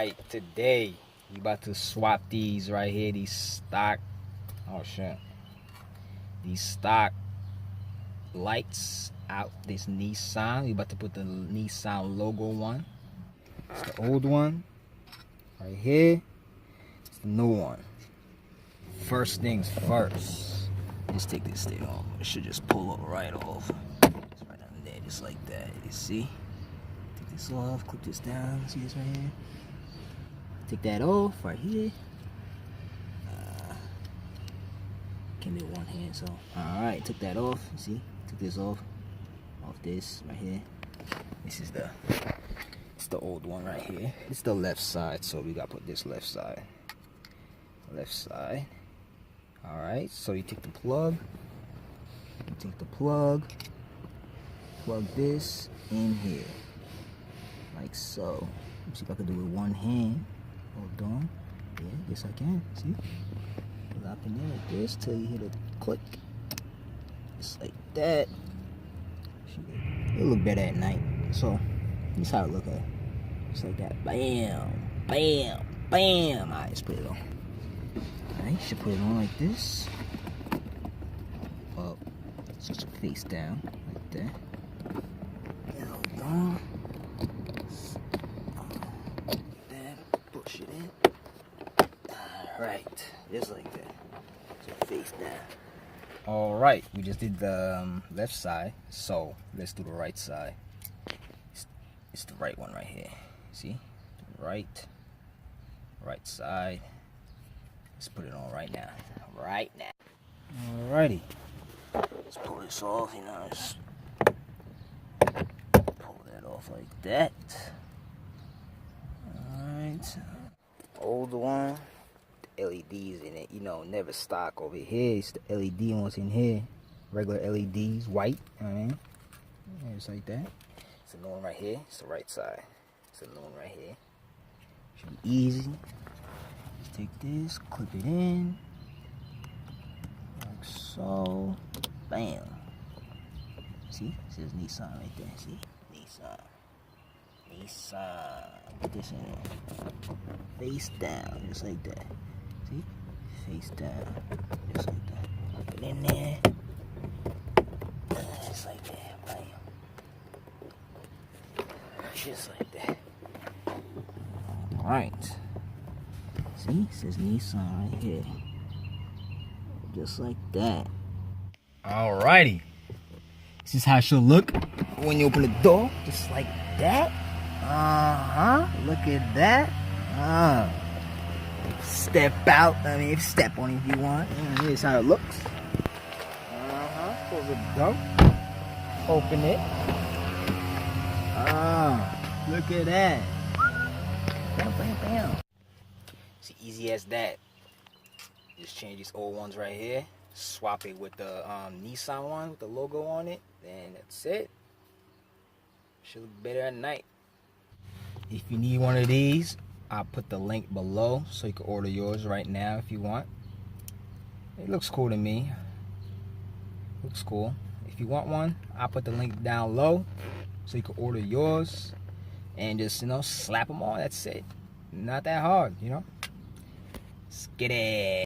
Alright, today we about to swap these right here, these stock, oh shit, these stock lights out this Nissan. We about to put the Nissan logo one. It's the old one right here. It's the new one. First things first, let's take this thing off. It should just pull up right off. It's right on there, just like that. You see? Take this off, clip this down. See this right here? Take that off right here. Can't do one hand, so alright, took that off. See? Took this off this right here. This is it's the old one right here. It's the left side, so we gotta put this left side. Alright, so you take the plug. Plug this in here. Like so. Let's see if I can do it with one hand. Hold on. Yeah, yes I can. See? Lock in there like this till you hit a click. Just like that. It'll look better at night. So, this is how it look at. Just like that. Bam! Bam! Bam! Alright, let's put it on. Alright, should put it on like this. Up. Just face down. Like that. Hold on. Push it in. Alright, just like that. So face down. Alright, we just did the left side, so let's do the right side. It's the right one right here. See? Right side. Let's put it on right now. Alrighty. Let's pull this off, you know, just pull that off like that. Alright. Old one. LEDs in it, you know, never stock over here. It's the LED ones in here, regular LEDs, white. You know what I mean? Yeah, just like that. It's a new one right here. It's the right side. It's a new one right here. Should be easy. Just take this, clip it in, like so. Bam. See, it says Nissan right there. See, Nissan. Put this in there. Face down, just like that. See? Face down. Just like that. Put it in there. Just like that. Bam. Just like that. Alright. See? It says Nissan right here. Just like that. Alrighty. This is how it should look when you open the door. Just like that. Look at that. Step out. I mean, step on it if you want. Here's how it looks. Close the door. Open it. Look at that. Bam, bam, bam. It's easy as that. Just change these old ones right here. Swap it with the Nissan one with the logo on it. Then that's it. Should look better at night. If you need one of these, I'll put the link below so you can order yours right now if you want. It looks cool to me. Looks cool. If you want one, I'll put the link down low so you can order yours and just, you know, slap them on. That's it. Not that hard, you know. Let's get it.